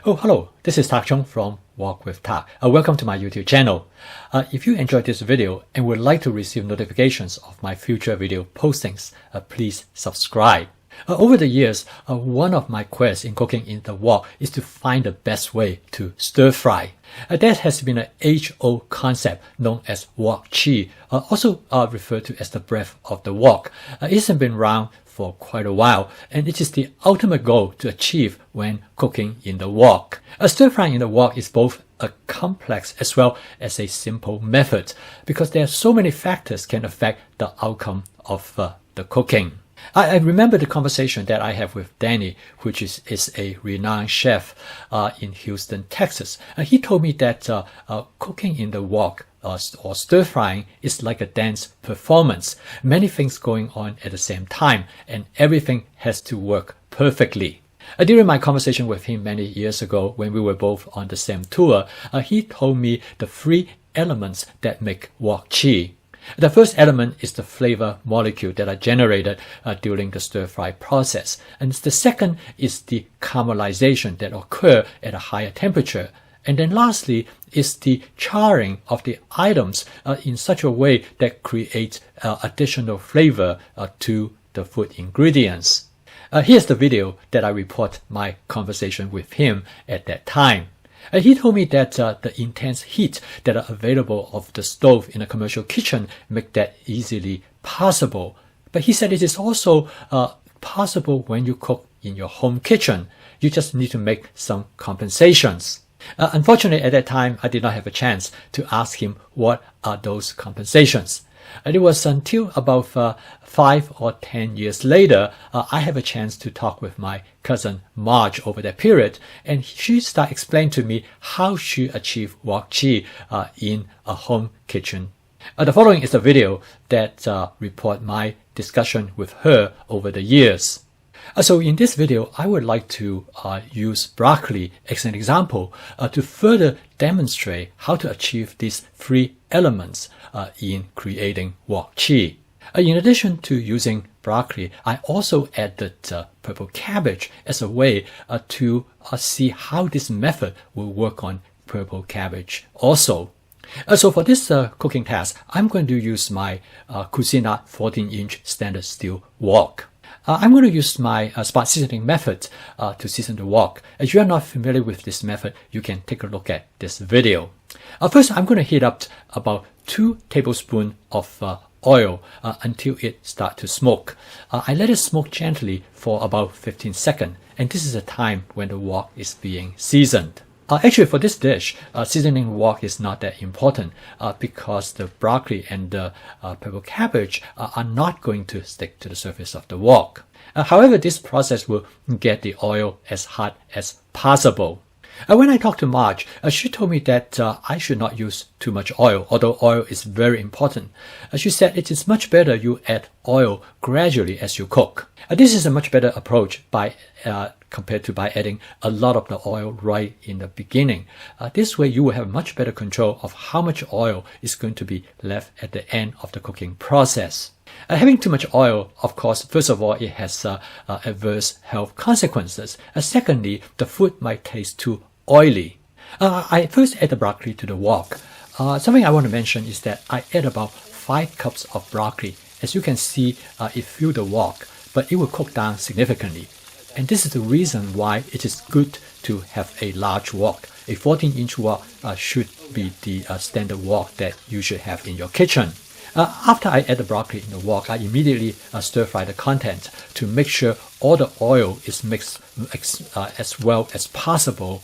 Oh, hello, this is Tak Chung from Wok with Tak. Welcome to my YouTube channel. If you enjoyed this video and would like to receive notifications of my future video postings, please subscribe. Over the years, one of my quests in cooking in the wok is to find the best way to stir fry. That has been an age-old concept known as Wok Hei, also referred to as the breath of the wok. It has been around for quite a while, and it is the ultimate goal to achieve when cooking in the wok. Stir frying in the wok is both a complex as well as a simple method because there are so many factors can affect the outcome of the cooking. I remember the conversation that I have with Danny, which is a renowned chef in Houston, Texas. He told me that cooking in the wok or stir frying is like a dance performance. Many things going on at the same time, and everything has to work perfectly. During my conversation with him many years ago, when we were both on the same tour, he told me the three elements that make Wok Hei. The first element is the flavor molecule that are generated during the stir-fry process. And the second is the caramelization that occur at a higher temperature. And then lastly is the charring of the items in such a way that creates additional flavor to the food ingredients. Here's the video that I report my conversation with him at that time. He told me that the intense heat that are available of the stove in a commercial kitchen make that easily possible. But he said it is also possible when you cook in your home kitchen. You just need to make some compensations. Unfortunately, at that time, I did not have a chance to ask him what are those compensations. It was until about 5 or 10 years later, I have a chance to talk with my cousin Marge over that period, and she started explaining to me how she achieved Wok Hei in a home kitchen. The following is a video that report my discussion with her over the years. So in this video, I would like to use broccoli as an example to further demonstrate how to achieve these three elements in creating Wok Hei. In addition to using broccoli, I also added purple cabbage as a way to see how this method will work on purple cabbage also. So for this cooking task, I'm going to use my Cucina 14-inch stainless steel wok. I'm going to use my spot seasoning method to season the wok. If you are not familiar with this method, you can take a look at this video. First, I'm going to heat up about 2 tablespoons of oil until it starts to smoke. I let it smoke gently for about 15 seconds, and this is the time when the wok is being seasoned. Actually, for this dish, seasoning wok is not that important because the broccoli and the purple cabbage are not going to stick to the surface of the wok. However, this process will get the oil as hot as possible. When I talked to Marge, she told me that I should not use too much oil, although oil is very important. She said it is much better you add oil gradually as you cook. This is a much better approach compared to by adding a lot of the oil right in the beginning. This way you will have much better control of how much oil is going to be left at the end of the cooking process. Having too much oil, of course, first of all, it has adverse health consequences. Secondly, the food might taste too oily. I first add the broccoli to the wok. Something I want to mention is that I add about 5 cups of broccoli. As you can see, it filled the wok, but it will cook down significantly. And this is the reason why it is good to have a large wok. A 14-inch wok should be the standard wok that you should have in your kitchen. After I add the broccoli in the wok, I immediately stir fry the content to make sure all the oil is mixed as well as possible.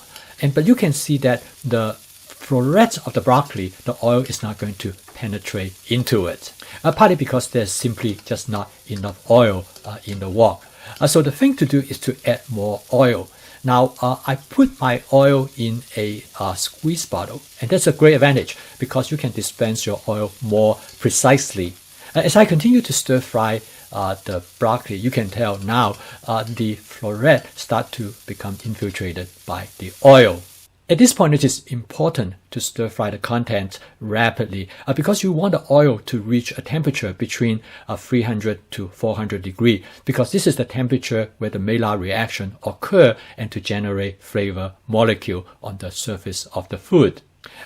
But you can see that the florets of the broccoli, the oil is not going to penetrate into it. Partly because there's simply just not enough oil in the wok. So the thing to do is to add more oil. Now, I put my oil in a squeeze bottle, and that's a great advantage because you can dispense your oil more precisely. As I continue to stir fry the broccoli, you can tell now the floret start to become infiltrated by the oil. At this point, it is important to stir fry the content rapidly because you want the oil to reach a temperature between 300 to 400 degrees, because this is the temperature where the Maillard reaction occurs and to generate flavor molecule on the surface of the food.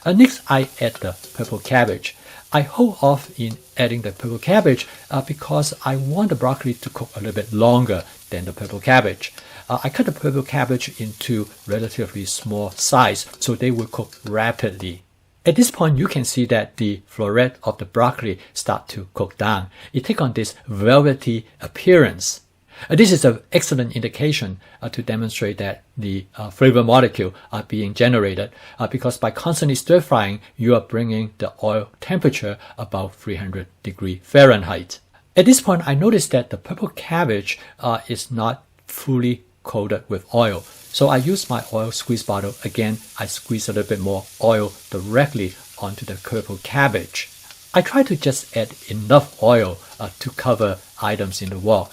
Next, I add the purple cabbage. I hold off in adding the purple cabbage because I want the broccoli to cook a little bit longer than the purple cabbage. I cut the purple cabbage into relatively small size so they will cook rapidly. At this point, you can see that the floret of the broccoli start to cook down. It takes on this velvety appearance. This is an excellent indication to demonstrate that the flavor molecule are being generated because by constantly stir frying, you are bringing the oil temperature above 300 degrees Fahrenheit. At this point, I noticed that the purple cabbage is not fully coated with oil. So I use my oil squeeze bottle. Again, I squeeze a little bit more oil directly onto the purple cabbage. I try to just add enough oil to cover items in the wok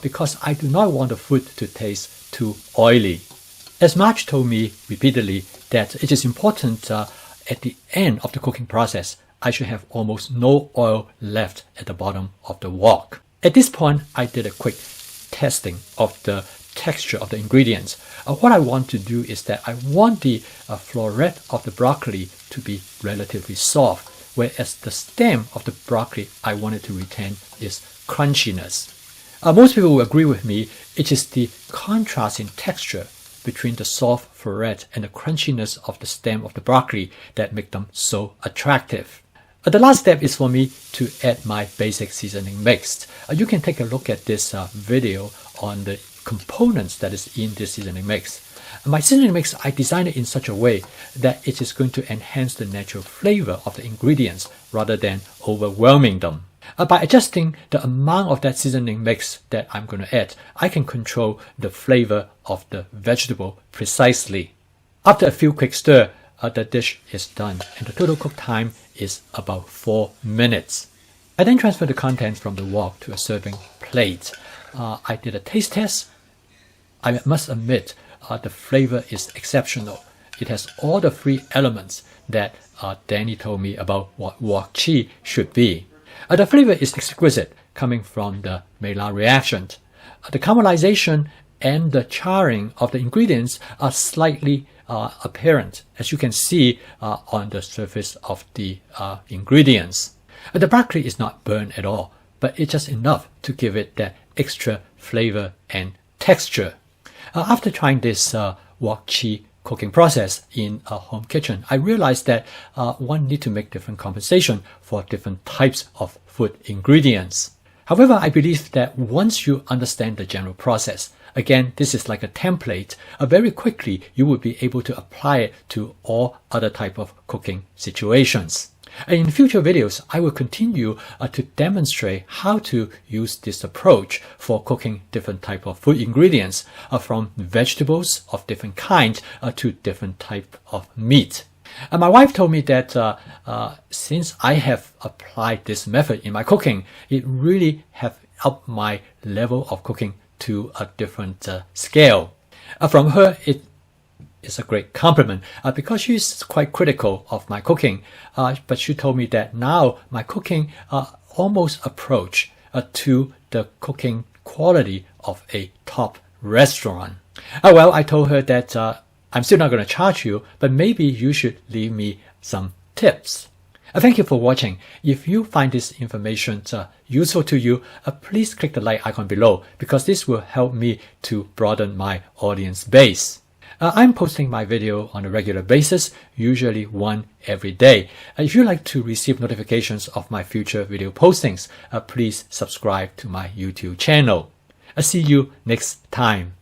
because I do not want the food to taste too oily. As Marge told me repeatedly that it is important at the end of the cooking process, I should have almost no oil left at the bottom of the wok. At this point, I did a quick testing of the texture of the ingredients. What I want to do is that I want the floret of the broccoli to be relatively soft, whereas the stem of the broccoli I wanted to retain is crunchiness. Most people will agree with me. It is the contrast in texture between the soft floret and the crunchiness of the stem of the broccoli that make them so attractive. The last step is for me to add my basic seasoning mix. You can take a look at this video on the components that is in this seasoning mix. My seasoning mix, I designed it in such a way that it is going to enhance the natural flavor of the ingredients rather than overwhelming them. By adjusting the amount of that seasoning mix that I'm going to add, I can control the flavor of the vegetable precisely. After a few quick stir, the dish is done and the total cook time is about 4 minutes. I then transfer the contents from the wok to a serving plate. I did a taste test. I must admit the flavor is exceptional. It has all the 3 elements that Danny told me about what wok hei should be. The flavor is exquisite, coming from the Maillard reaction. The caramelization and the charring of the ingredients are slightly apparent, as you can see on the surface of the ingredients. The broccoli is not burned at all, but it's just enough to give it that extra flavor and texture. After trying this wok hei cooking process in a home kitchen, I realized that one need to make different compensation for different types of food ingredients. However, I believe that once you understand the general process, again, this is like a template, very quickly you will be able to apply it to all other type of cooking situations. In future videos, I will continue to demonstrate how to use this approach for cooking different type of food ingredients, from vegetables of different kinds to different type of meat. My wife told me that since I have applied this method in my cooking, it really have upped my level of cooking to a different scale. From her, it's a great compliment because she's quite critical of my cooking. But she told me that now my cooking almost approach to the cooking quality of a top restaurant. Well, I told her that I'm still not going to charge you, but maybe you should leave me some tips. Thank you for watching. If you find this information useful to you, please click the like icon below because this will help me to broaden my audience base. I'm posting my video on a regular basis, usually one every day. If you'd like to receive notifications of my future video postings, please subscribe to my YouTube channel. I'll see you next time.